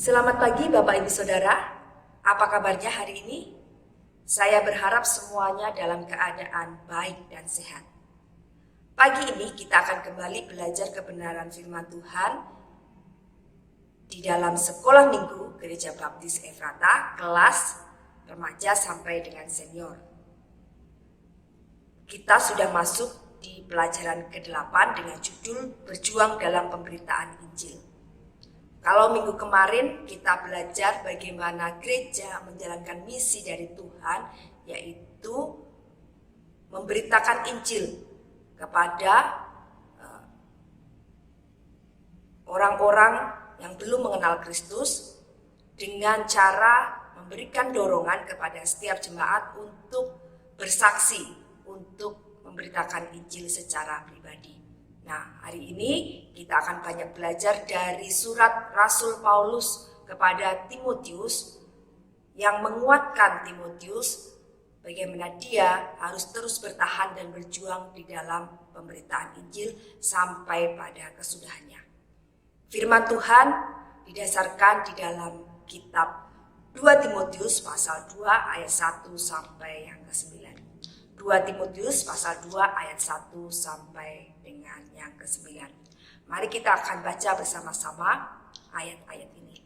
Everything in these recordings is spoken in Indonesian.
Selamat pagi Bapak Ibu Saudara, apa kabarnya hari ini? Saya berharap semuanya dalam keadaan baik dan sehat. Pagi ini kita akan kembali belajar kebenaran firman Tuhan di dalam sekolah minggu Gereja Baptis Efrata, kelas remaja sampai dengan senior. Kita sudah masuk di pelajaran ke-8 dengan judul Berjuang dalam Pemberitaan Injil. Kalau minggu kemarin kita belajar bagaimana gereja menjalankan misi dari Tuhan, yaitu memberitakan Injil kepada orang-orang yang belum mengenal Kristus dengan cara memberikan dorongan kepada setiap jemaat untuk bersaksi, untuk memberitakan Injil secara pribadi. Nah, hari ini kita akan banyak belajar dari surat Rasul Paulus kepada Timotius yang menguatkan Timotius bagaimana dia harus terus bertahan dan berjuang di dalam pemberitaan Injil sampai pada kesudahannya. Firman Tuhan didasarkan di dalam kitab 2 Timotius pasal 2 ayat 1 sampai yang ke-9. 2 Timotius pasal 2 ayat 1 sampai dengan yang ke-9. Mari kita akan baca bersama-sama ayat-ayat ini.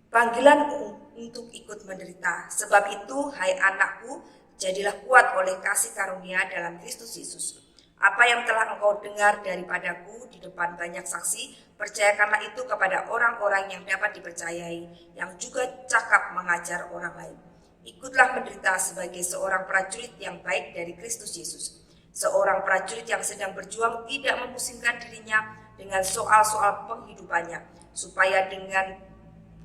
Panggilan untuk ikut menderita. Sebab itu, hai anakku, jadilah kuat oleh kasih karunia dalam Kristus Yesus. Apa yang telah engkau dengar daripadaku di depan banyak saksi, percayakanlah itu kepada orang-orang yang dapat dipercayai, yang juga cakap mengajar orang lain. Ikutlah menderita sebagai seorang prajurit yang baik dari Kristus Yesus. Seorang prajurit yang sedang berjuang tidak memusingkan dirinya dengan soal-soal penghidupannya, supaya dengan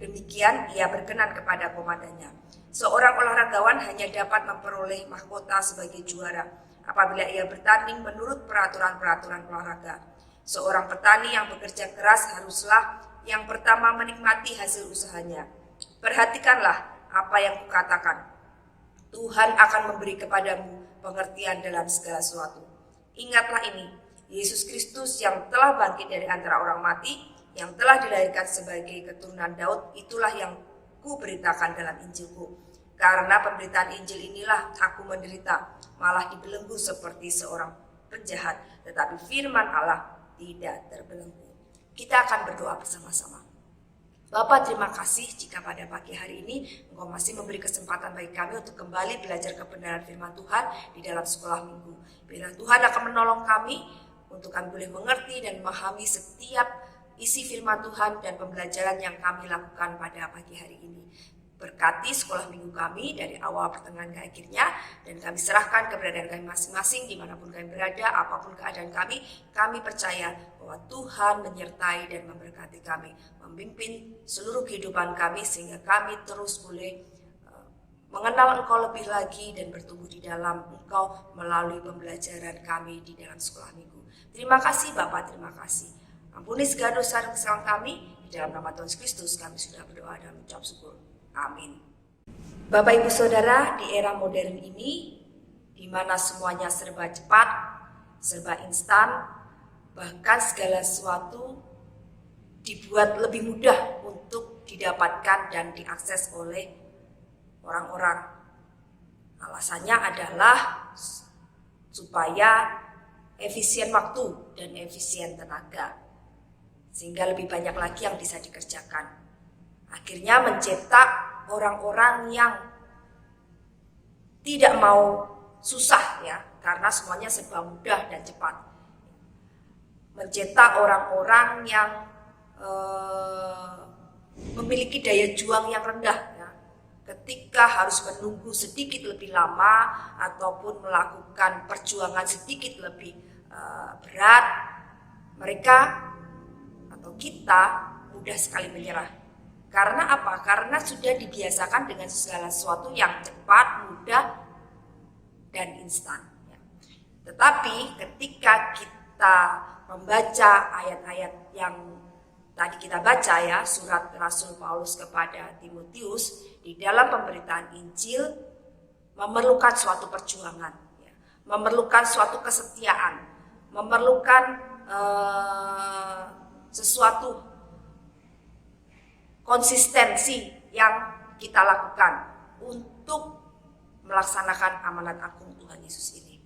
demikian ia berkenan kepada komandannya. Seorang olahragawan hanya dapat memperoleh mahkota sebagai juara apabila ia bertanding menurut peraturan-peraturan olahraga. Seorang petani yang bekerja keras haruslah yang pertama menikmati hasil usahanya. Perhatikanlah apa yang kukatakan. Tuhan akan memberi kepadamu pengertian dalam segala sesuatu. Ingatlah ini, Yesus Kristus yang telah bangkit dari antara orang mati, yang telah dilahirkan sebagai keturunan Daud, itulah yang kuberitakan dalam Injilku. Karena pemberitaan Injil inilah aku menderita, malah dibelenggu seperti seorang penjahat, tetapi firman Allah tidak terbelenggu. Kita akan berdoa bersama-sama. Bapa, terima kasih jika pada pagi hari ini Engkau masih memberi kesempatan bagi kami untuk kembali belajar kebenaran firman Tuhan di dalam sekolah minggu. Bila Tuhan akan menolong kami untuk kami boleh mengerti dan memahami setiap isi firman Tuhan dan pembelajaran yang kami lakukan pada pagi hari ini. Berkati sekolah minggu kami dari awal pertengahan ke akhirnya, dan kami serahkan keberadaan kami masing-masing dimanapun kami berada, apapun keadaan kami percaya bahwa Tuhan menyertai dan memberkati kami, memimpin seluruh kehidupan kami sehingga kami terus boleh mengenal Engkau lebih lagi dan bertumbuh di dalam Engkau melalui pembelajaran kami di dalam sekolah minggu. Terima kasih Bapak, terima kasih. Ampuni segala dosa dan kesalahan kami, di dalam nama Tuhan Yesus Kristus kami sudah berdoa dan mengucap syukur. Amin. Bapak Ibu Saudara, di era modern ini, di mana semuanya serba cepat, serba instan, bahkan segala sesuatu dibuat lebih mudah untuk didapatkan dan diakses oleh orang-orang. Alasannya adalah supaya efisien waktu dan efisien tenaga, sehingga lebih banyak lagi yang bisa dikerjakan. Akhirnya mencetak orang-orang yang tidak mau susah ya, karena semuanya serba mudah dan cepat. Mencetak orang-orang yang memiliki daya juang yang rendah ya, ketika harus menunggu sedikit lebih lama ataupun melakukan perjuangan sedikit lebih berat, mereka atau kita mudah sekali menyerah. Karena apa? Karena sudah dibiasakan dengan segala sesuatu yang cepat, mudah, dan instan. Tetapi ketika kita membaca ayat-ayat yang tadi kita baca ya, surat Rasul Paulus kepada Timotius, di dalam pemberitaan Injil memerlukan suatu perjuangan, memerlukan suatu kesetiaan, memerlukan sesuatu konsistensi yang kita lakukan untuk melaksanakan amanat agung Tuhan Yesus ini.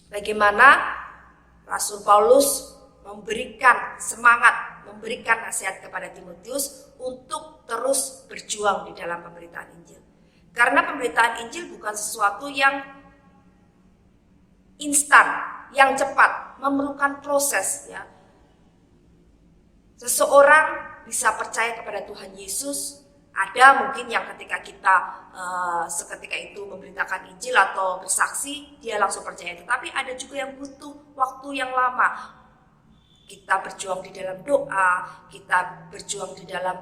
Bagaimana Rasul Paulus memberikan semangat, memberikan nasihat kepada Timotius untuk terus berjuang di dalam pemberitaan Injil. Karena pemberitaan Injil bukan sesuatu yang instan, yang cepat, memerlukan proses ya. Seseorang bisa percaya kepada Tuhan Yesus, ada mungkin yang ketika kita seketika itu memberitakan Injil atau bersaksi, dia langsung percaya. Tetapi ada juga yang butuh waktu yang lama. Kita berjuang di dalam doa, kita berjuang di dalam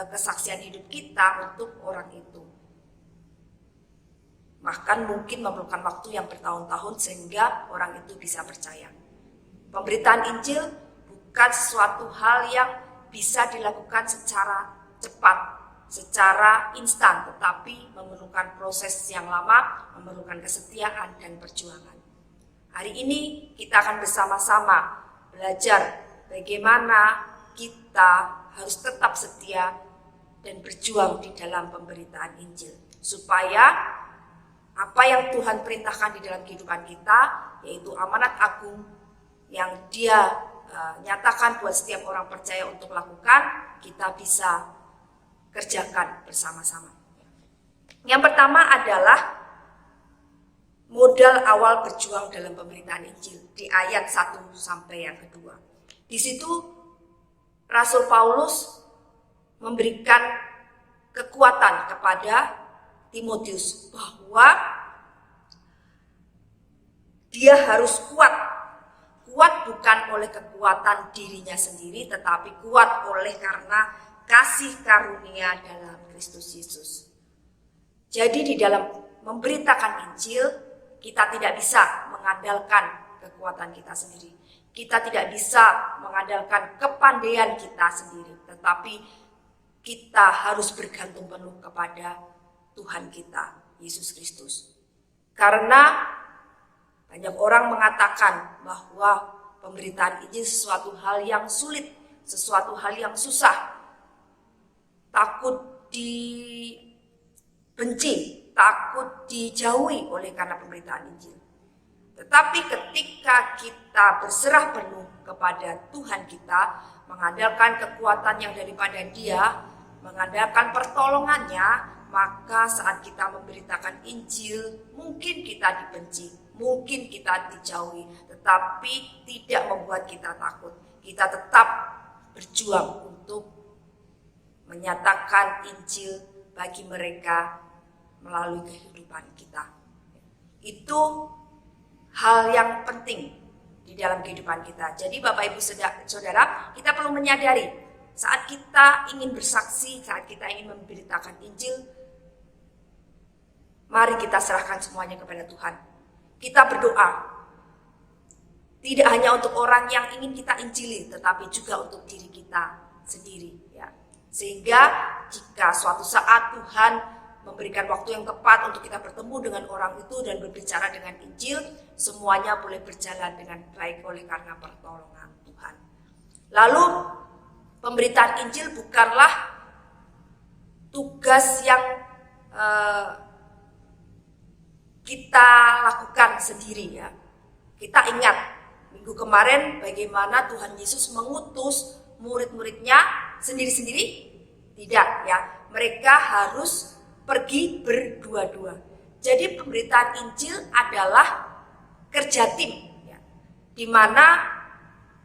kesaksian hidup kita untuk orang itu. Bahkan mungkin memerlukan waktu yang bertahun-tahun sehingga orang itu bisa percaya. Pemberitaan Injil bukan sesuatu hal yang bisa dilakukan secara cepat, secara instan, tetapi memerlukan proses yang lama, memerlukan kesetiaan dan perjuangan. Hari ini kita akan bersama-sama belajar bagaimana kita harus tetap setia dan berjuang di dalam pemberitaan Injil, supaya apa yang Tuhan perintahkan di dalam kehidupan kita, yaitu amanat agung yang Dia nyatakan buat setiap orang percaya untuk lakukan, kita bisa kerjakan bersama-sama. Yang pertama adalah modal awal berjuang dalam pemberitaan Injil di ayat 1 sampai yang kedua. Di situ Rasul Paulus memberikan kekuatan kepada Timotius bahwa dia harus kuat. Kuat bukan oleh kekuatan dirinya sendiri, tetapi kuat oleh karena kasih karunia dalam Kristus Yesus. Jadi di dalam memberitakan Injil, kita tidak bisa mengandalkan kekuatan kita sendiri. Kita tidak bisa mengandalkan kepandaian kita sendiri, tetapi kita harus bergantung penuh kepada Tuhan kita, Yesus Kristus. Karena banyak orang mengatakan bahwa pemberitaan Injil sesuatu hal yang sulit, sesuatu hal yang susah, takut dibenci, takut dijauhi oleh karena pemberitaan Injil. Tetapi ketika kita berserah penuh kepada Tuhan kita, mengandalkan kekuatan yang daripada Dia, mengandalkan pertolongannya, maka saat kita memberitakan Injil, mungkin kita dibenci, mungkin kita dijauhi, tetapi tidak membuat kita takut. Kita tetap berjuang untuk menyatakan Injil bagi mereka melalui kehidupan kita. Itu hal yang penting di dalam kehidupan kita. Jadi Bapak Ibu Saudara, kita perlu menyadari saat kita ingin bersaksi, saat kita ingin memberitakan Injil, mari kita serahkan semuanya kepada Tuhan. Kita berdoa, tidak hanya untuk orang yang ingin kita injili, tetapi juga untuk diri kita sendiri. Ya. Sehingga jika suatu saat Tuhan memberikan waktu yang tepat untuk kita bertemu dengan orang itu dan berbicara dengan Injil, semuanya boleh berjalan dengan baik oleh karena pertolongan Tuhan. Lalu pemberitaan Injil bukanlah tugas yang kita lakukan sendiri ya. Kita ingat minggu kemarin bagaimana Tuhan Yesus mengutus murid-muridnya sendiri-sendiri? Tidak ya. Mereka harus pergi berdua-dua. Jadi pemberitaan Injil adalah kerja tim ya, di mana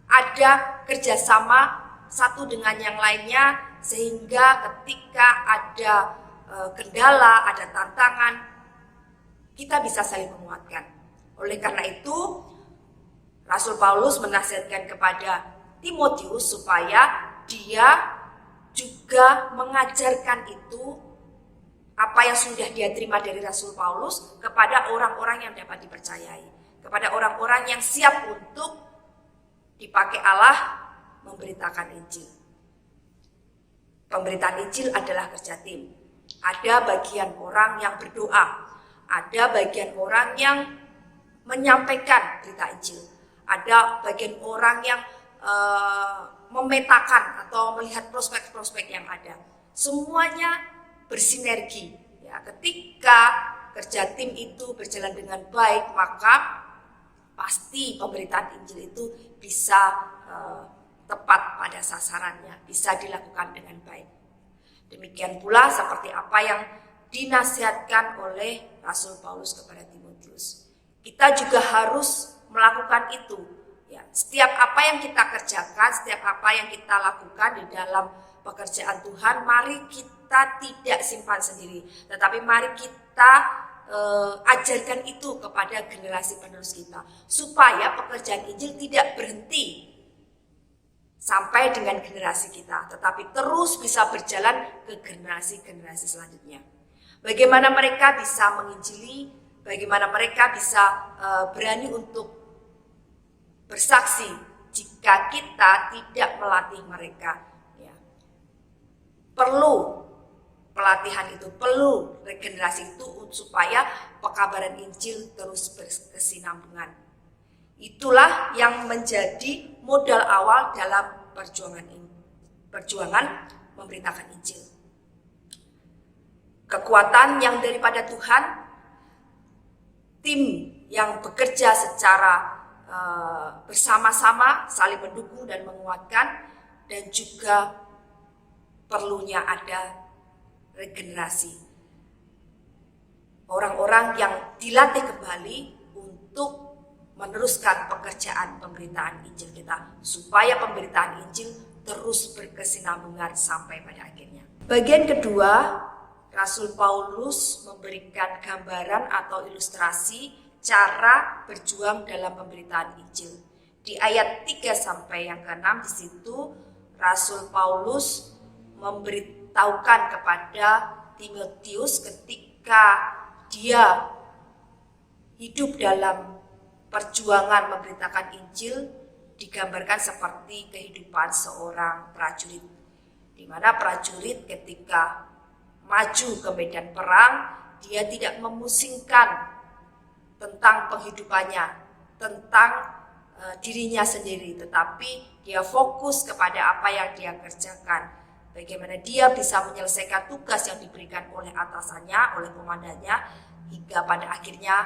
ada kerjasama satu dengan yang lainnya, sehingga ketika ada kendala, ada tantangan, kita bisa saling menguatkan. Oleh karena itu, Rasul Paulus menasihatkan kepada Timotius supaya dia juga mengajarkan itu apa yang sudah dia terima dari Rasul Paulus kepada orang-orang yang dapat dipercayai, kepada orang-orang yang siap untuk dipakai Allah memberitakan Injil. Pemberitaan Injil adalah kerja tim. Ada bagian orang yang berdoa, ada bagian orang yang menyampaikan berita Injil, ada bagian orang yang memetakan atau melihat prospek-prospek yang ada. Semuanya bersinergi. Ya, ketika kerja tim itu berjalan dengan baik, maka pasti pemberitaan Injil itu bisa tepat pada sasarannya, bisa dilakukan dengan baik. Demikian pula seperti apa yang dinasihatkan oleh Rasul Paulus kepada Timotius. Kita juga harus melakukan itu. Ya, setiap apa yang kita kerjakan, setiap apa yang kita lakukan di dalam pekerjaan Tuhan, mari kita tidak simpan sendiri, tetapi mari kita ajarkan itu kepada generasi penerus kita, supaya pekerjaan Injil tidak berhenti sampai dengan generasi kita, tetapi terus bisa berjalan ke generasi-generasi selanjutnya. Bagaimana mereka bisa menginjili, bagaimana mereka bisa berani untuk bersaksi jika kita tidak melatih mereka. Ya. Perlu pelatihan itu, perlu regenerasi itu supaya pekabaran Injil terus berkesinambungan. Itulah yang menjadi modal awal dalam perjuangan memberitakan Injil. Kekuatan yang daripada Tuhan, tim yang bekerja secara bersama-sama, saling mendukung dan menguatkan, dan juga perlunya ada regenerasi. Orang-orang yang dilatih kembali untuk meneruskan pekerjaan pemberitaan Injil kita, supaya pemberitaan Injil terus berkesinambungan sampai pada akhirnya. Bagian kedua, Rasul Paulus memberikan gambaran atau ilustrasi cara berjuang dalam pemberitaan Injil. Di ayat 3 sampai yang ke-6 di situ Rasul Paulus memberitahukan kepada Timotius ketika dia hidup dalam perjuangan memberitakan Injil, digambarkan seperti kehidupan seorang prajurit, di mana prajurit ketika maju ke medan perang, dia tidak memusingkan tentang penghidupannya, tentang dirinya sendiri, tetapi dia fokus kepada apa yang dia kerjakan, bagaimana dia bisa menyelesaikan tugas yang diberikan oleh atasannya, oleh komandannya, hingga pada akhirnya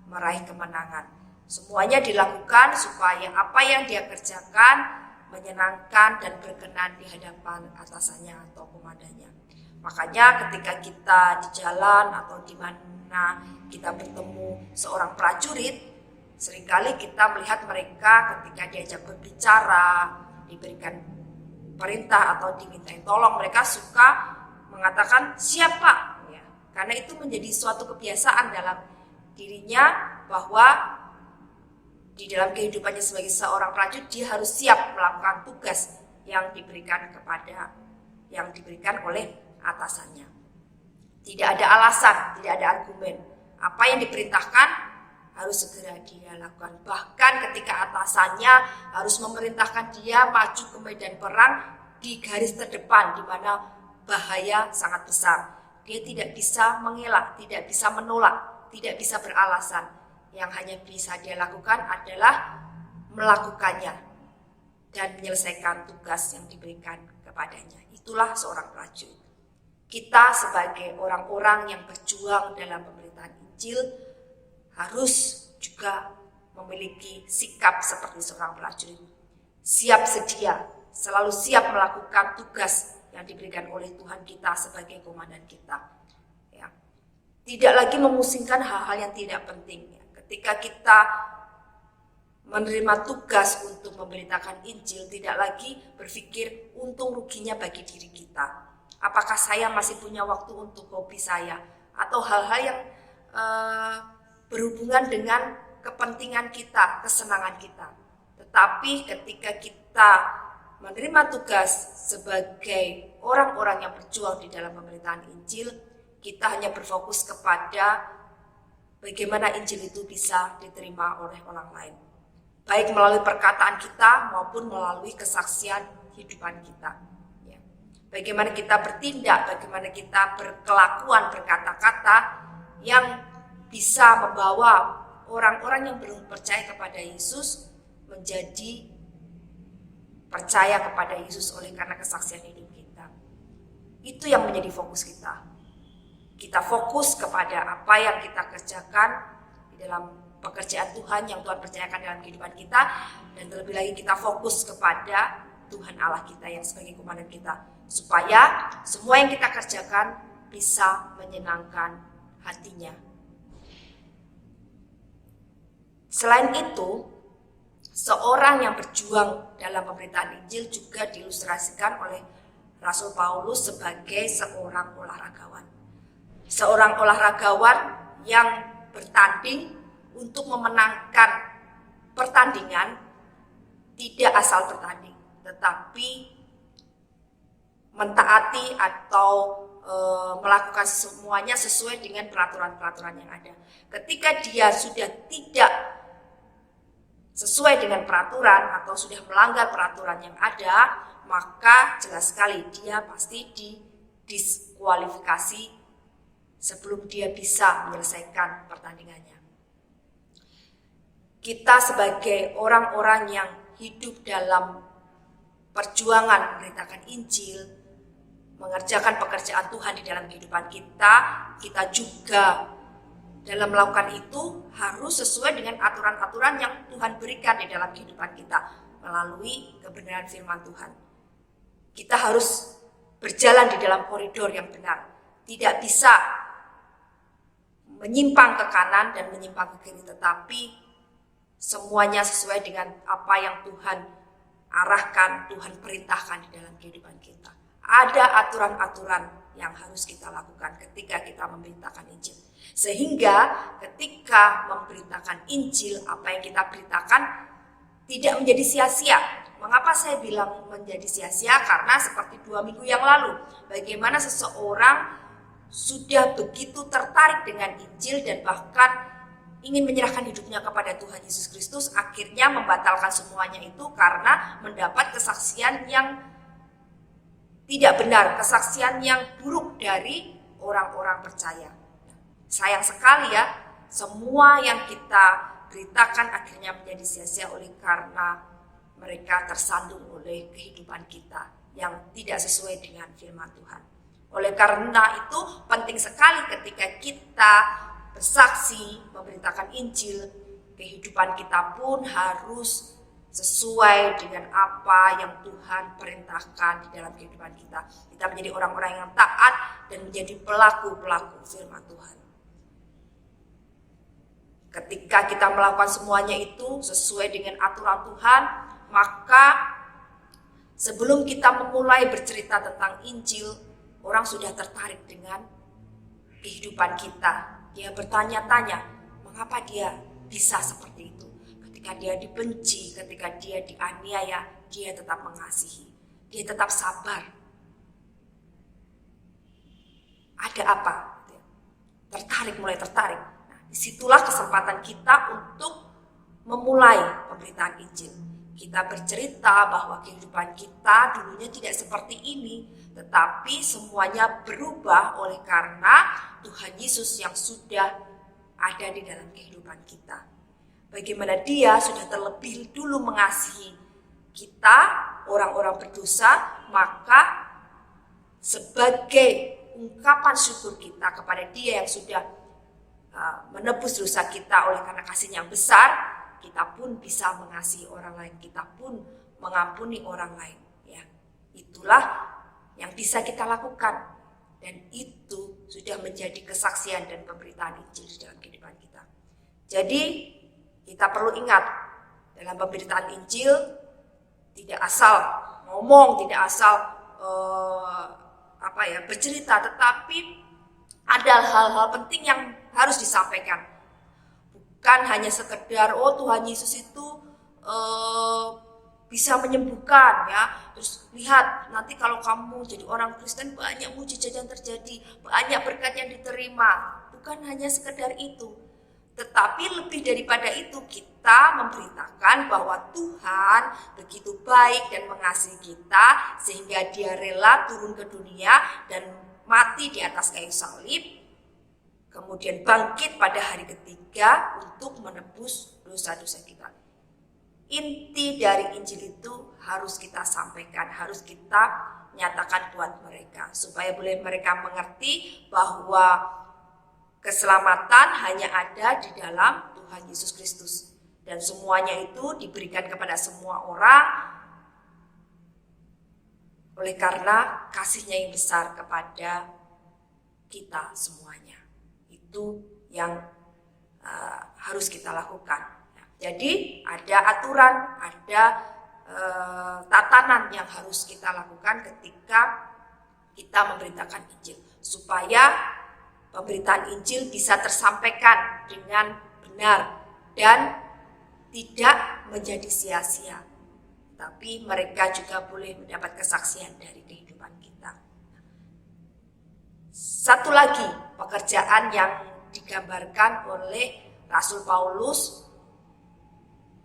meraih kemenangan. Semuanya dilakukan supaya apa yang dia kerjakan menyenangkan dan berkenan di hadapan atasannya atau komandannya. Makanya ketika kita di jalan atau di mana kita bertemu seorang prajurit, seringkali kita melihat mereka ketika diajak berbicara, diberikan perintah atau dimintain tolong, mereka suka mengatakan siap Pak, ya, karena itu menjadi suatu kebiasaan dalam dirinya bahwa di dalam kehidupannya sebagai seorang prajurit dia harus siap melakukan tugas yang diberikan oleh atasannya. Tidak ada alasan, tidak ada argumen. Apa yang diperintahkan harus segera dia lakukan. Bahkan ketika atasannya harus memerintahkan dia maju ke medan perang di garis terdepan di mana bahaya sangat besar, dia tidak bisa mengelak, tidak bisa menolak, tidak bisa beralasan. Yang hanya bisa dia lakukan adalah melakukannya dan menyelesaikan tugas yang diberikan kepadanya. Itulah seorang prajurit. Kita sebagai orang-orang yang berjuang dalam pemberitaan Injil harus juga memiliki sikap seperti seorang prajurit. Siap sedia, selalu siap melakukan tugas yang diberikan oleh Tuhan kita sebagai komandan kita. Ya. Tidak lagi memusingkan hal-hal yang tidak penting. Ketika kita menerima tugas untuk memberitakan Injil, tidak lagi berpikir untung ruginya bagi diri kita. Apakah saya masih punya waktu untuk hobi saya atau hal-hal yang berhubungan dengan kepentingan kita, kesenangan kita. Tetapi ketika kita menerima tugas sebagai orang-orang yang berjuang di dalam pemberitaan Injil, kita hanya berfokus kepada bagaimana Injil itu bisa diterima oleh orang lain, baik melalui perkataan kita maupun melalui kesaksian kehidupan kita. Ya. Bagaimana kita bertindak, bagaimana kita berkelakuan, berkata-kata yang bisa membawa orang-orang yang belum percaya kepada Yesus menjadi percaya kepada Yesus oleh karena kesaksian hidup kita. Itu yang menjadi fokus kita. Kita fokus kepada apa yang kita kerjakan di dalam pekerjaan Tuhan yang Tuhan percayakan dalam kehidupan kita, dan terlebih lagi kita fokus kepada Tuhan Allah kita yang sebagai komandan kita, supaya semua yang kita kerjakan bisa menyenangkan hatinya. Selain itu, seorang yang berjuang dalam pemberitaan Injil juga diilustrasikan oleh Rasul Paulus sebagai seorang olahragawan. Seorang olahragawan yang bertanding untuk memenangkan pertandingan, tidak asal bertanding, tetapi mentaati atau melakukan semuanya sesuai dengan peraturan-peraturan yang ada. Ketika dia sudah tidak sesuai dengan peraturan atau sudah melanggar peraturan yang ada, maka jelas sekali dia pasti didiskualifikasi sebelum dia bisa menyelesaikan pertandingannya. Kita sebagai orang-orang yang hidup dalam perjuangan memberitakan Injil, mengerjakan pekerjaan Tuhan di dalam kehidupan kita, kita juga dalam melakukan itu harus sesuai dengan aturan-aturan yang Tuhan berikan di dalam kehidupan kita melalui kebenaran firman Tuhan. Kita harus berjalan di dalam koridor yang benar, tidak bisa menyimpang ke kanan dan menyimpang ke kiri, tetapi semuanya sesuai dengan apa yang Tuhan arahkan, Tuhan perintahkan di dalam kehidupan kita. Ada aturan-aturan yang harus kita lakukan ketika kita memberitakan Injil. Sehingga ketika memberitakan Injil, apa yang kita beritakan tidak menjadi sia-sia. Mengapa saya bilang menjadi sia-sia? Karena seperti 2 minggu yang lalu, bagaimana seseorang sudah begitu tertarik dengan Injil dan bahkan ingin menyerahkan hidupnya kepada Tuhan Yesus Kristus, akhirnya membatalkan semuanya itu karena mendapat kesaksian yang tidak benar, kesaksian yang buruk dari orang-orang percaya. Sayang sekali ya, semua yang kita beritakan akhirnya menjadi sia-sia oleh karena mereka tersandung oleh kehidupan kita yang tidak sesuai dengan firman Tuhan. Oleh karena itu penting sekali ketika kita bersaksi, memberitakan Injil, kehidupan kita pun harus sesuai dengan apa yang Tuhan perintahkan di dalam kehidupan kita. Kita menjadi orang-orang yang taat dan menjadi pelaku-pelaku firman Tuhan. Ketika kita melakukan semuanya itu sesuai dengan aturan Tuhan, maka sebelum kita memulai bercerita tentang Injil, orang sudah tertarik dengan kehidupan kita. Dia bertanya-tanya, mengapa dia bisa seperti itu? Ketika dia dibenci, ketika dia dianiaya, dia tetap mengasihi. Dia tetap sabar. Ada apa? Mulai tertarik. Nah, disitulah kesempatan kita untuk memulai pemberitaan Injil. Kita bercerita bahwa kehidupan kita dulunya tidak seperti ini, tetapi semuanya berubah oleh karena Tuhan Yesus yang sudah ada di dalam kehidupan kita. Bagaimana Dia sudah terlebih dulu mengasihi kita, orang-orang berdosa, maka sebagai ungkapan syukur kita kepada Dia yang sudah menebus dosa kita oleh karena kasih-Nya yang besar, kita pun bisa mengasihi orang lain, kita pun mengampuni orang lain. Ya, itulah yang bisa kita lakukan, dan itu sudah menjadi kesaksian dan pemberitaan Injil di dalam kehidupan kita. Jadi kita perlu ingat, dalam pemberitaan Injil tidak asal ngomong, tidak asal bercerita, tetapi ada hal-hal penting yang harus disampaikan. Bukan hanya sekedar Tuhan Yesus itu bisa menyembuhkan ya. Terus lihat nanti kalau kamu jadi orang Kristen banyak mujizat yang terjadi, banyak berkat yang diterima. Bukan hanya sekedar itu. Tetapi lebih daripada itu, kita memberitakan bahwa Tuhan begitu baik dan mengasihi kita sehingga Dia rela turun ke dunia dan mati di atas kayu salib, kemudian bangkit pada hari ketiga untuk menebus dosa-dosa kita. Inti dari Injil itu harus kita sampaikan, harus kita nyatakan buat mereka, supaya boleh mereka mengerti bahwa keselamatan hanya ada di dalam Tuhan Yesus Kristus. Dan semuanya itu diberikan kepada semua orang oleh karena kasih-Nya yang besar kepada kita semuanya. Itu yang harus kita lakukan. Jadi ada aturan, ada tatanan yang harus kita lakukan ketika kita memberitakan Injil, supaya pemberitaan Injil bisa tersampaikan dengan benar dan tidak menjadi sia-sia, tapi mereka juga boleh mendapat kesaksian dari kehidupan kita. Satu lagi pekerjaan yang digambarkan oleh Rasul Paulus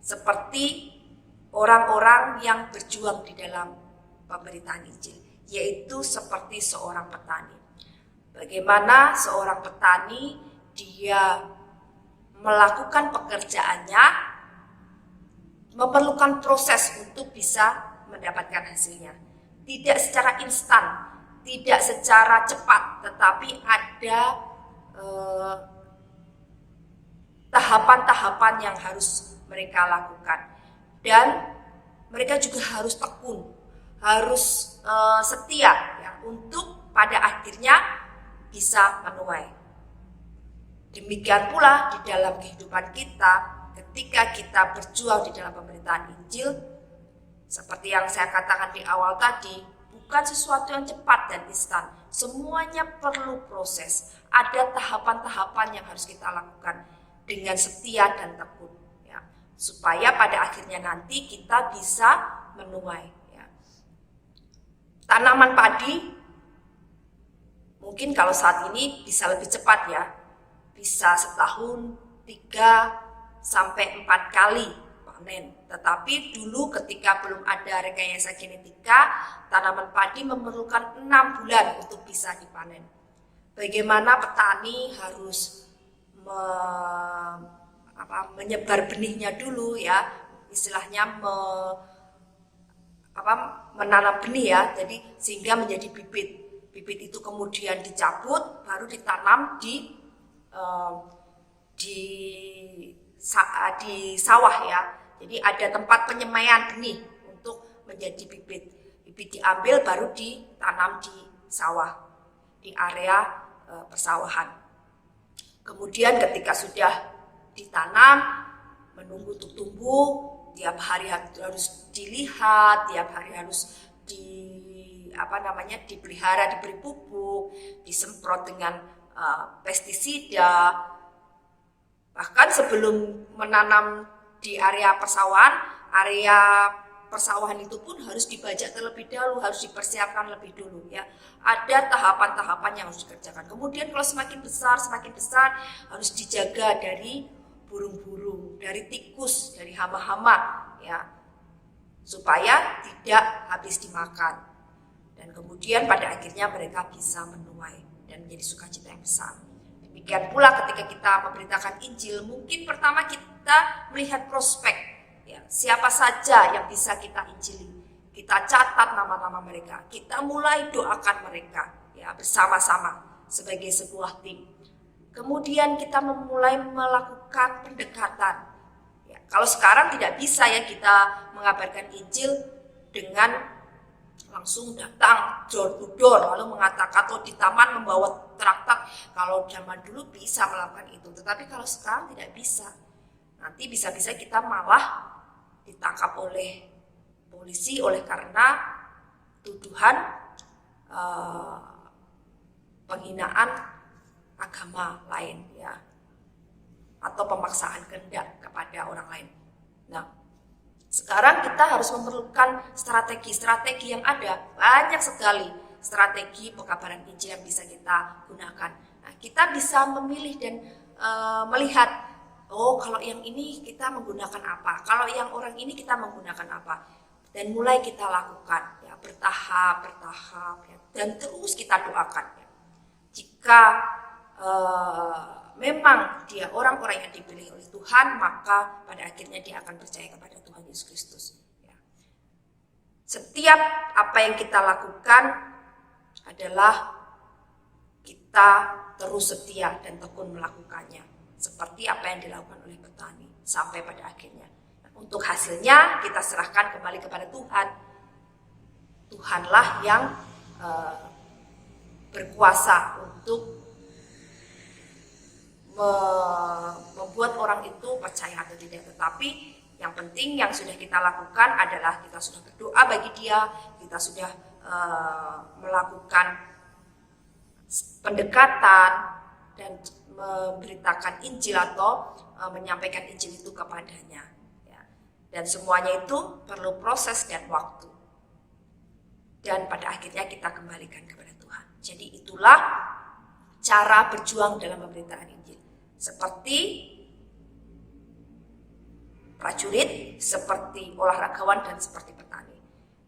seperti orang-orang yang berjuang di dalam pemberitaan Injil, yaitu seperti seorang petani. Bagaimana seorang petani dia melakukan pekerjaannya, memerlukan proses untuk bisa mendapatkan hasilnya. Tidak secara instan, tidak secara cepat, tetapi ada tahapan-tahapan yang harus mereka lakukan. Dan mereka juga harus tekun, harus setia ya, untuk pada akhirnya bisa menuai. Demikian pula di dalam kehidupan kita, ketika kita berjuang di dalam pemberitaan Injil, seperti yang saya katakan di awal tadi, bukan sesuatu yang cepat dan instan. Semuanya perlu proses. Ada tahapan-tahapan yang harus kita lakukan dengan setia dan tekun, ya, supaya pada akhirnya nanti kita bisa menuai. Ya. Tanaman padi mungkin kalau saat ini bisa lebih cepat ya, bisa setahun 3-4 kali panen. Tetapi dulu ketika belum ada rekayasa genetika, tanaman padi memerlukan 6 bulan untuk bisa dipanen. Bagaimana petani harus menyebar benihnya dulu ya, istilahnya menanam benih ya, jadi sehingga menjadi bibit. Bibit itu kemudian dicabut, baru ditanam di sawah ya. Jadi ada tempat penyemaian benih untuk menjadi bibit. Bibit diambil baru ditanam di sawah, di area persawahan. Kemudian ketika sudah ditanam, menunggu untuk tumbuh, tiap hari harus dilihat, tiap hari harus dipelihara, diberi pupuk, disemprot dengan pestisida. Bahkan sebelum menanam di area persawahan itu pun harus dibajak terlebih dahulu, harus dipersiapkan lebih dulu ya. Ada tahapan-tahapan yang harus dikerjakan. Kemudian kalau semakin besar harus dijaga dari burung-burung, dari tikus, dari hama-hama ya, supaya tidak habis dimakan. Dan kemudian pada akhirnya mereka bisa menuai dan menjadi sukacita yang besar. Demikian pula ketika kita memberitakan Injil, mungkin pertama kita melihat prospek ya, siapa saja yang bisa kita injili. Kita catat nama-nama mereka, kita mulai doakan mereka ya bersama-sama sebagai sebuah tim. Kemudian kita mulai melakukan pendekatan. Ya, kalau sekarang tidak bisa ya kita mengabarkan Injil dengan langsung datang door to door lalu mengatakan atau di taman membawa traktat. Kalau zaman dulu bisa melakukan itu, tetapi kalau sekarang tidak bisa. Nanti bisa-bisa kita malah ditangkap oleh polisi oleh karena tuduhan penghinaan agama lain ya, atau pemaksaan kehendak kepada orang lain. Nah, sekarang kita harus memerlukan strategi-strategi yang ada, banyak sekali strategi pekabaran Injil yang bisa kita gunakan. Nah, kita bisa memilih dan melihat, oh kalau yang ini kita menggunakan apa, kalau yang orang ini kita menggunakan apa, dan mulai kita lakukan ya bertahap ya, dan terus kita doakan ya. Jika memang dia orang-orang yang dipilih oleh Tuhan, maka pada akhirnya dia akan percaya kepada Tuhan Yesus Kristus ya. Setiap apa yang kita lakukan adalah kita terus setia dan tekun melakukannya. Seperti apa yang dilakukan oleh petani sampai pada akhirnya. Untuk hasilnya kita serahkan kembali kepada Tuhan. Tuhanlah yang berkuasa untuk membuat orang itu percaya atau tidak. Tetapi yang penting yang sudah kita lakukan adalah kita sudah berdoa bagi dia, kita sudah melakukan pendekatan dan memberitakan Injil atau menyampaikan Injil itu kepadanya. Ya. Dan semuanya itu perlu proses dan waktu. Dan pada akhirnya kita kembalikan kepada Tuhan. Jadi itulah cara berjuang dalam pemberitaan Injil. Seperti prajurit, seperti olahragawan, dan seperti petani.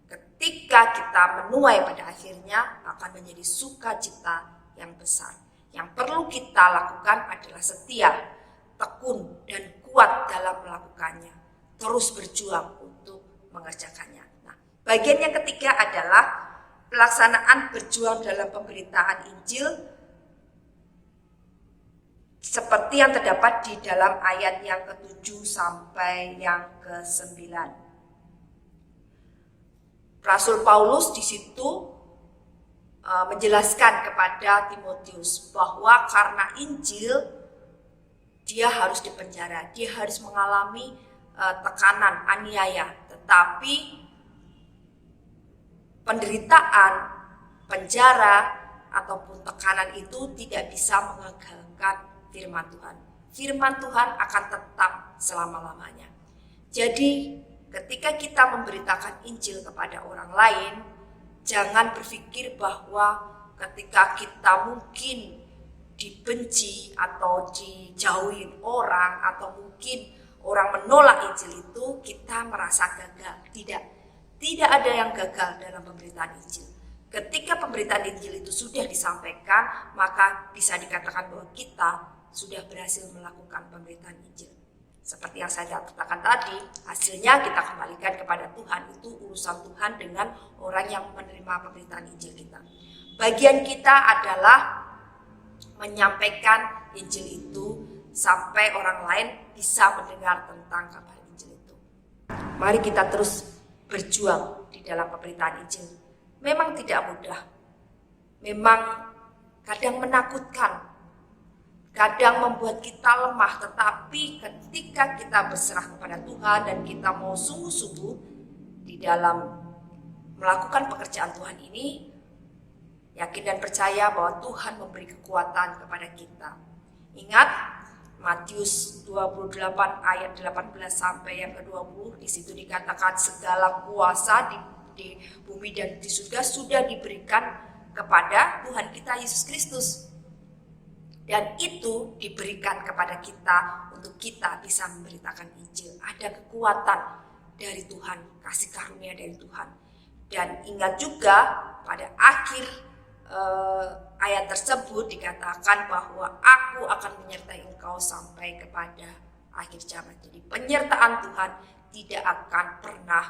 Ketika kita menuai pada akhirnya akan menjadi sukacita yang besar. Yang perlu kita lakukan adalah setia, tekun, dan kuat dalam melakukannya. Terus berjuang untuk mengerjakannya. Nah, bagian yang ketiga adalah pelaksanaan berjuang dalam pemberitaan Injil seperti yang terdapat di dalam ayat yang ke-7 sampai yang ke-9. Rasul Paulus di situ menjelaskan kepada Timotius bahwa karena Injil dia harus dipenjara, dia harus mengalami tekanan, aniaya, tetapi penderitaan, penjara ataupun tekanan itu tidak bisa mengagalkan firman Tuhan. Firman Tuhan akan tetap selama-lamanya. Jadi ketika kita memberitakan Injil kepada orang lain, jangan berpikir bahwa ketika kita mungkin dibenci atau dijauhin orang atau mungkin orang menolak Injil itu kita merasa gagal. Tidak ada yang gagal dalam pemberitaan Injil. Ketika pemberitaan Injil itu sudah disampaikan, maka bisa dikatakan bahwa kita sudah berhasil melakukan pemberitaan Injil. Seperti yang saya katakan tadi, hasilnya kita kembalikan kepada Tuhan. Itu urusan Tuhan dengan orang yang menerima pemberitaan Injil kita. Bagian kita adalah menyampaikan Injil itu sampai orang lain bisa mendengar tentang kabar Injil itu. Mari kita terus berjuang di dalam pemberitaan Injil. Memang tidak mudah. Memang kadang menakutkan. Kadang membuat kita lemah, tetapi ketika kita berserah kepada Tuhan dan kita mau sungguh-sungguh di dalam melakukan pekerjaan Tuhan ini, yakin dan percaya bahwa Tuhan memberi kekuatan kepada kita. Ingat Matius 28 ayat 18 sampai yang ke-20, di situ dikatakan segala kuasa di bumi dan di surga sudah diberikan kepada Tuhan kita Yesus Kristus. Dan itu diberikan kepada kita untuk kita bisa memberitakan Injil. Ada kekuatan dari Tuhan, kasih karunia dari Tuhan. Dan ingat juga pada akhir ayat tersebut dikatakan bahwa aku akan menyertai engkau sampai kepada akhir zaman. Jadi penyertaan Tuhan tidak akan pernah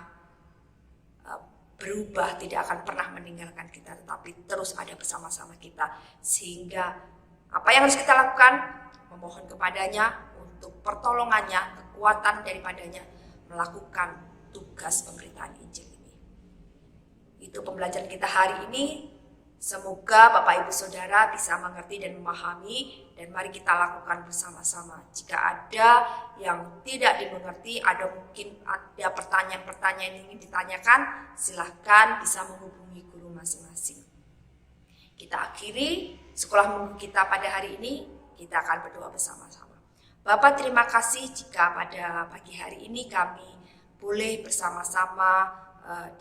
berubah, tidak akan pernah meninggalkan kita, tetapi terus ada bersama-sama kita. Sehingga apa yang harus kita lakukan? Memohon kepadanya untuk pertolongannya, kekuatan daripadanya melakukan tugas pemberitaan Injil ini. Itu pembelajaran kita hari ini. Semoga Bapak Ibu Saudara bisa mengerti dan memahami, dan mari kita lakukan bersama-sama. Jika ada yang tidak dimengerti, ada mungkin ada pertanyaan-pertanyaan yang ingin ditanyakan, silahkan bisa menghubungi guru masing-masing. Kita akhiri sekolah minggu kita pada hari ini, kita akan berdoa bersama-sama. Bapak, terima kasih jika pada pagi hari ini kami boleh bersama-sama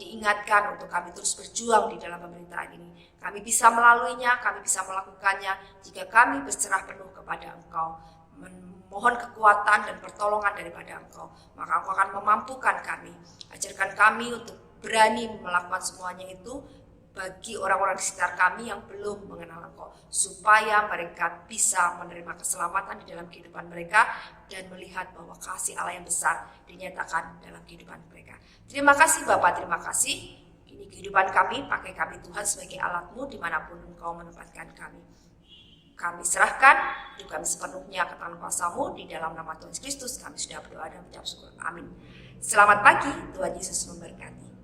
diingatkan untuk kami terus berjuang di dalam pemberitaan ini. Kami bisa melaluinya, kami bisa melakukannya jika kami berserah penuh kepada Engkau, memohon kekuatan dan pertolongan daripada Engkau, maka Engkau akan memampukan kami. Ajarkan kami untuk berani melakukan semuanya itu bagi orang-orang di sekitar kami yang belum mengenal Engkau, supaya mereka bisa menerima keselamatan di dalam kehidupan mereka dan melihat bahwa kasih Allah yang besar dinyatakan dalam kehidupan mereka. Terima kasih Bapak, terima kasih. Di kehidupan kami, pakai kami Tuhan sebagai alat-Mu dimanapun Engkau menempatkan kami. Kami serahkan hidup kami sepenuhnya ke tangan kuasa-Mu. Di dalam nama Tuhan Kristus kami sudah berdoa dan mengucap syukur. Amin. Selamat pagi, Tuhan Yesus memberkati.